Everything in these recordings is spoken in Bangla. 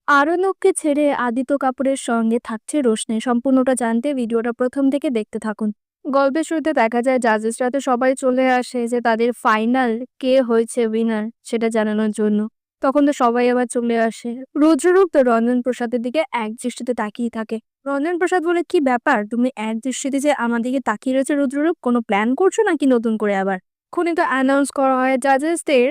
আরণ্যককে ছেড়ে আদিত্য কাপুরের সঙ্গে থাকছে রোশনি। সম্পূর্ণটা জানতে ভিডিওটা প্রথম থেকে দেখতে থাকুন। গল্পের শুরুতে দেখা যায় জাজেসরা তো সবাই চলে আসে যে তাদের ফাইনাল কে হয়েছে উইনার সেটা জানানোর জন্য। তখন তো সবাই আবার চলে আসে। রুদ্ররূপ তো রঞ্জন প্রসাদের দিকে এক দৃষ্টিতে তাকিয়ে থাকে। রঞ্জন প্রসাদ বলে, কি ব্যাপার, তুমি এক দৃষ্টিতে যে আমার দিকে তাকিয়ে রয়েছে রুদ্ররূপ, কোনো প্ল্যান করছো নাকি নতুন করে আবার? খুনি তো অ্যানাউন্স করা হয় জাজেসদের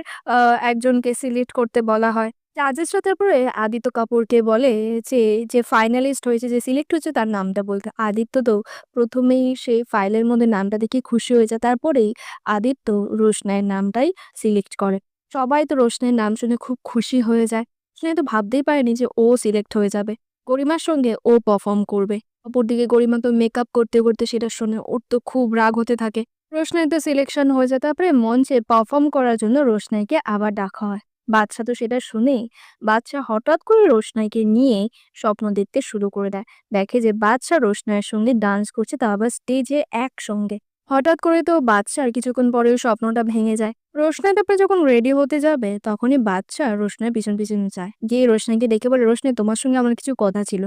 একজনকে সিলেক্ট করতে বলা হয়। জাজেসরা তারপরে আদিত্য কাপুরকে বলে যে, যে ফাইনালিস্ট হয়েছে, যে সিলেক্ট হয়েছে তার নামটা বলতে। আদিত্য তো প্রথমেই সে ফাইলের মধ্যে নামটা দেখে খুশি হয়ে যায়। তারপরেই আদিত্য রোশনাইয়ের নামটাই সিলেক্ট করে। সবাই তো রোশনাইয়ের নাম শুনে খুব খুশি হয়ে যায়। সে তো ভাবতেই পারেনি যে ও সিলেক্ট হয়ে যাবে। গরিমার সঙ্গে ও পারফর্ম করবে। অপরদিকে গরিমা তো মেকআপ করতে করতে সেটা শুনে ওর তো খুব রাগ হতে থাকে। রোশনাই তো সিলেকশন হয়ে যায়। তারপরে মঞ্চে পারফর্ম করার জন্য রোশনাইকে আবার ডাকা হয়। বাদশা তো সেটা শুনেই বাদশা হঠাৎ করে রোশনাইকে নিয়ে স্বপ্ন দেখতে শুরু করে দেয়। দেখে যে বাদশা রোশনাইয়ের সঙ্গে ডান্স করছে, তা আবার স্টেজে একসঙ্গে। হঠাৎ করে তো বাদশার কিছুক্ষণ পরেও স্বপ্নটা ভেঙে যায়। রোশনাই তারপরে যখন রেডি হতে যাবে তখনই বাদশা রোশনাইয়ের পিছন পিছন যায়, গিয়ে রোশনাইকে ডেকে বলে, রোশনাই, তোমার সঙ্গে আমার কিছু কথা ছিল।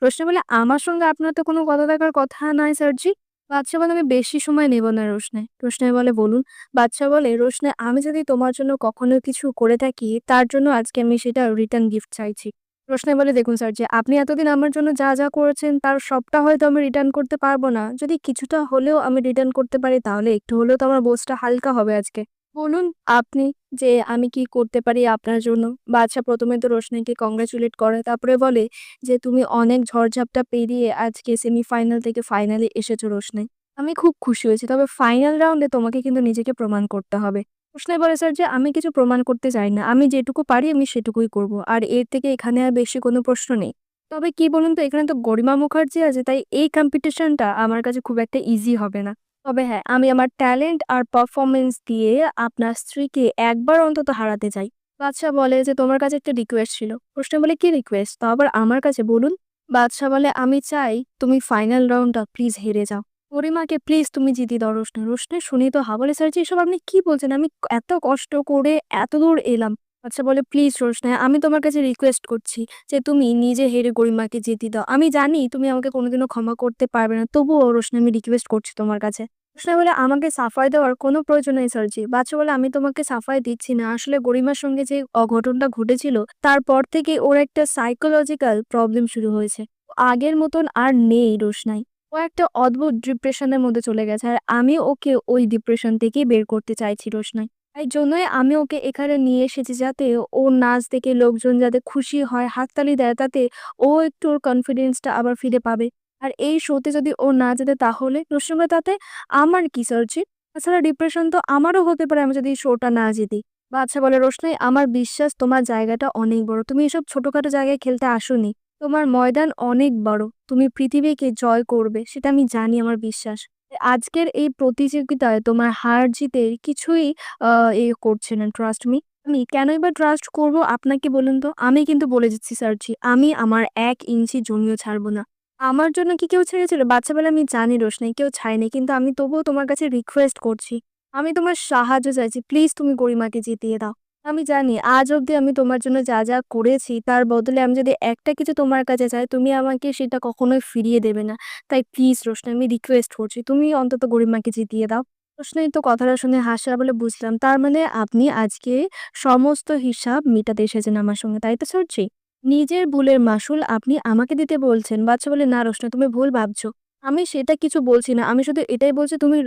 রোশনাই বলে, আমার সঙ্গে আপনার তো কোনো কথা থাকার কথা নয় স্যারজি। বাদশা বলে, আমি বেশি সময় নেব না রোশনাই। রোশনাই বলে, বলুন। বাদশা বলে, রোশনাই, আমি যদি তোমার জন্য কখনো কিছু করে থাকি তার জন্য আজকে আমি সেটা রিটার্ন গিফট চাইছি। রোশনাই বলে, দেখুন স্যার, যে আপনি এতদিন আমার জন্য যা যা করেছেন তার সবটা হয়তো আমি রিটার্ন করতে পারবো না, যদি কিছুটা হলেও আমি রিটার্ন করতে পারি তাহলে একটু হলেও তো আমার বোঝটা হালকা হবে আজকে। বলুন আপনি যে আমি কি করতে পারি আপনার জন্য। বাদশা প্রথমে তো রোশনাইকে কংগ্রাচুলেট করে, তারপরে বলে যে তুমি অনেক ঝড়ঝাপটা পেরিয়ে আজকে সেমিফাইনাল থেকে ফাইনালে এসেছো রোশনাই। আমি খুব খুশি হয়েছি। তবে ফাইনাল রাউন্ডে তোমাকে কিন্তু নিজেকে প্রমাণ করতে হবে। প্রশ্নে বলে, স্যার, যে আমি কিছু প্রমাণ করতে চাই না। আমি যেটুকু পারি আমি সেটুকুই করব। আর এর থেকে এখানে আর বেশি কোনো প্রশ্ন নেই। তবে কি বলুন তো, এখানে তো গরিমা মুখার্জি আছে, তাই এই কম্পিটিশনটা আমার কাছে খুব একটা ইজি হবে না। তবে হ্যাঁ, আমি আমার ট্যালেন্ট আর পারফরমেন্স দিয়ে আপনার স্ত্রীকে একবার অন্তত হারাতে চাই। বাদশা বলে যে তোমার কাছে একটা রিকোয়েস্ট ছিল। প্রশ্ন বলে, কি রিকোয়েস্ট, তো আবার আমার কাছে বলুন। বাদশা বলে, আমি চাই তুমি ফাইনাল রাউন্ডটা প্লিজ হেরে যাও। গরিমাকে প্লিজ তুমি জিতিয়ে দাও রোশনাই। রোশনাই শুনি তো হা বলে, স্যার জি এসব আপনি কি বলছেন, আমি এত কষ্ট করে এত দূর এলাম। আচ্ছা বলে, প্লিজ রোশনাই, আমি তোমার কাছে রিকোয়েস্ট করছি যে তুমি নিজে হেরে গরিমাকে জিতিয়ে দাও। আমি জানি তুমি আমাকে কোনোদিনও ক্ষমা করতে পারবে না, তবুও রোশনাই আমি রিকোয়েস্ট করছি তোমার কাছে। রোশনাই বলে, আমাকে সাফাই দেওয়ার কোনো প্রয়োজন নেই স্যার জি। বাচ্চা বলে, আমি তোমাকে সাফাই দিচ্ছি না, আসলে গরিমার সঙ্গে যে অঘটনটা ঘটেছিল তারপর থেকে ওর একটা সাইকোলজিক্যাল প্রবলেম শুরু হয়েছে। আগের মতন আর নেই রোশনাই। ও একটা অদ্ভুত ডিপ্রেশনের মধ্যে চলে গেছে, আর আমি ওকে ওই ডিপ্রেশন থেকেই বের করতে চাইছি রোশনাই। তাই জন্যই আমি ওকে এখানে নিয়ে এসেছি, যাতে ওর নাচ দেখে লোকজন যাতে খুশি হয়, হাততালি দেয়, তাতে ও একটু ওর কনফিডেন্সটা আবার ফিরে পাবে। আর এই শোতে যদি ও না যেতে তাহলে রোশনাই, তাতে আমার কি সার্জি? তাছাড়া ডিপ্রেশন তো আমারও হতে পারে আমি যদি এই শোটা না জিতি। বাচ্চা বলে, রোশনাই, আমার বিশ্বাস তোমার জায়গাটা অনেক বড়, তুমি এসব ছোটখাটো জায়গায় খেলতে আসোনি। তোমার ময়দান অনেক বড়। তুমি পৃথিবীকে জয় করবে সেটা আমি জানি, আমার বিশ্বাস। আজকের এই প্রতিযোগিতায় তোমার হার জিতের কিছুই করছে না, ট্রাস্ট মি। আমি কেনই বা ট্রাস্ট করব আপনাকে বলুন তো? আমি কিন্তু বলে দিচ্ছি স্যারজি, আমি আমার ১ ইঞ্চি জমিও ছাড়ব না। আমার জন্য কি কেউ ছেড়েছিল? বাচ্চাবেলায় আমি জানি রোশনাই কেউ ছাড়েনি। কিন্তু আমি তবুও তোমার কাছে রিকোয়েস্ট করছি। আমি তোমার সাহায্য চাইছি। প্লিজ তুমি গরিমাকে জিতিয়ে দাও। আমি জানি আজ অব্দি আমি তোমার জন্য যা, যা করেছি তার বদলে আমি যদি একটা কিছু তোমার কাছে চাই, তুমি আমাকে সেটা কখনোই ফিরিয়ে দেবে না। তাই প্লিজ রোশনাই, আমি রিকোয়েস্ট করছি, তুমি অন্তত গরিমাকে জিতিয়ে দাও। রোশনাই তো কথাটা শুনে হাসে, আর বলে, বুঝলাম। তার মানে আপনি আজকে সমস্ত হিসাব মেটাতে এসেছেন আমার সঙ্গে, তাই তো সরজি? নিজের ভুলের মাসুল আপনি আমাকে দিতে বলছেন। বাচ্চা বলে, না রোশনাই, তুমি ভুল ভাবছো। আমি সেটা কিছু বলছি না। আমি শুধু এটাই বলছি, তুমি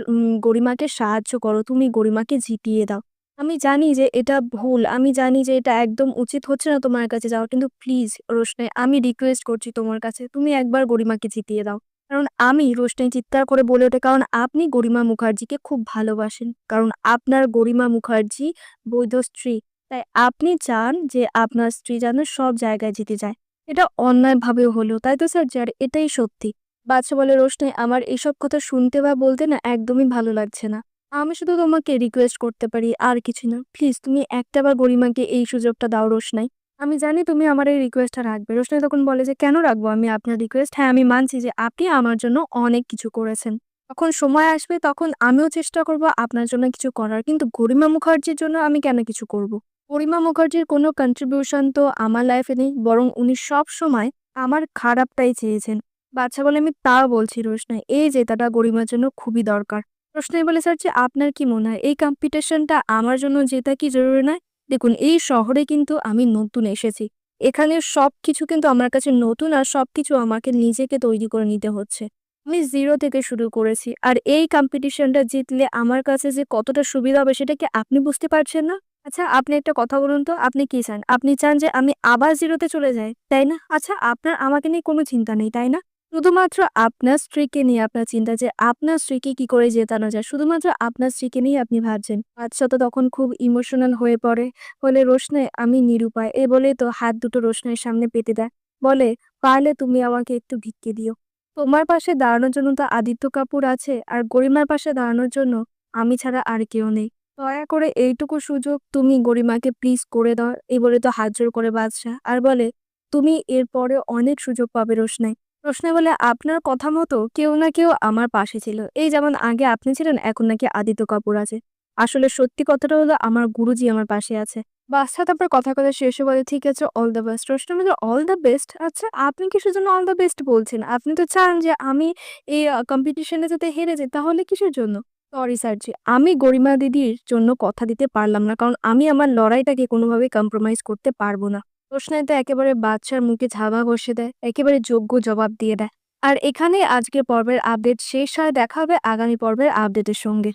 গরিমাকে সাহায্য করো। তুমি গরিমাকে জিতিয়ে দাও। আমি জানি যে এটা ভুল। আমি জানি যে এটা একদম উচিত হচ্ছে না তোমার কাছে যাওয়া। কিন্তু প্লিজ রোশনাই, আমি রিকোয়েস্ট করছি তোমার কাছে, তুমি একবার গরিমাকে জিতিয়ে দাও। কারণ আমি, রোশনাই চিৎকার করে বলে ওঠে, কারণ আপনি গরিমা মুখার্জিকে খুব ভালোবাসেন। কারণ আপনার গরিমা মুখার্জি বৈধ স্ত্রী। তাই আপনি চান যে আপনার স্ত্রী যেন সব জায়গায় জিতে যায়। এটা অন্যায়ভাবেও হলেও, তাই তো স্যার? যার এটাই সত্যি। বাদশা বলে, রোশনাই, আমার এসব কথা শুনতে বা বলতে না একদমই ভালো লাগছে না। আমি শুধু তোমাকে রিকোয়েস্ট করতে পারি, আর কিছু না। প্লিজ তুমি একটাবার গরিমাকে এই সুযোগটা দাও রোশনাই। আমি জানি তুমি আমার এই রিকোয়েস্টটা রাখবে। রোশনাই তখন বলে যে, কেন রাখবো আমি আপনার রিকোয়েস্ট? হ্যাঁ, আমি মানছি যে আপনি আমার জন্য অনেক কিছু করেছেন। যখন সময় আসবে তখন আমিও চেষ্টা করব আপনার জন্য কিছু করার। কিন্তু গরিমা মুখার্জির জন্য আমি কেন কিছু করব? গরিমা মুখার্জির কোনো কন্ট্রিবিউশন তো আমার লাইফে নেই, বরং উনি সবসময় আমার খারাপটাই চেয়েছেন। বাচ্চা বলে আমি তাও বলছি রোশনাই, এই জেতাটা গরিমার জন্য খুবই দরকার। রোশনাই বলে, স্যার যে আপনার কি মনে হয় এই কম্পিটিশনটা আমার জন্য জেতা কি জরুরি নয়? দেখুন, এই শহরে কিন্তু আমি নতুন এসেছি। এখানে সবকিছু কিন্তু আমার কাছে নতুন, আর সবকিছু আমাকে নিজেকে তৈরি করে নিতে হচ্ছে। আমি 0 থেকে শুরু করেছি। আর এই কম্পিটিশনটা জিতলে আমার কাছে যে কতটা সুবিধা হবে সেটা কি আপনি বুঝতে পারছেন না? আচ্ছা, আপনি একটা কথা বলুন তো, আপনি কি চান? আপনি চান যে আমি আবার 0 তে চলে যাই, তাই না? আচ্ছা, আপনার আমাকে নিয়ে কোনো চিন্তা নেই, তাই না? শুধুমাত্র আপনার স্ত্রীকে নিয়ে আপনার চিন্তা, যে আপনার স্ত্রীকে কি করে জেতানো যায়। শুধুমাত্র আপনার স্ত্রীকে নিয়ে আপনি ভাবছেন। বাদশা তো তখন খুব ইমোশনাল হয়ে পড়ে। বলে, "রোশনাই, আমি নিরুপায়।" এ বলেই তো হাত দুটো রোশনাইয়ের সামনে পেতে দেয়। বলে, "পারলে তুমি আমাকে একটু ভিক্ষে দিও। তোমার পাশে দাঁড়ানোর জন্য তো আদিত্য কাপুর আছে, আর গরিমার পাশে দাঁড়ানোর জন্য আমি ছাড়া আর কেউ নেই। দয়া করে এইটুকু সুযোগ তুমি গরিমাকে প্লিজ করে দাও।" এই বলে তো হাত জোড় করে বাদশা, আর বলে, "তুমি এরপরে অনেক সুযোগ পাবে রোশনাই।" রোশনাই বলে, "আপনার কথা মতো কেউ না কেউ আমার পাশে ছিল। এই যেমন আগে আপনি ছিলেন, এখন নাকি আদিত্য কাপুর আছে। আসলে সত্যি কথাটা হলো আমার গুরুজি আমার পাশে আছে।" বাদশা তারপর কথা শেষে বলে, "ঠিক আছে, অল দ্য বেস্ট।" রোশনাই বলে, "অল দ্য বেস্ট? আচ্ছা, আপনি কিসের জন্য অল দ্য বেস্ট বলছেন? আপনি তো চান যে আমি এই কম্পিটিশনে যাতে হেরে যাই, তাহলে কিসের জন্য?" সরি স্যারজি, আমি গরিমা দিদির জন্য কথা দিতে পারলাম না। কারণ আমি আমার লড়াইটাকে কোনোভাবেই কম্প্রোমাইজ করতে পারব না। রোশনাই তো একেবারে বাদশার মুখে ঝামা ঘষে দেয়, একেবারে যোগ্য জবাব দিয়ে দেয়। আর এখানেই আজকের পর্বের আপডেট শেষ হয়। দেখা হবে আগামী পর্বের আপডেটের সঙ্গে।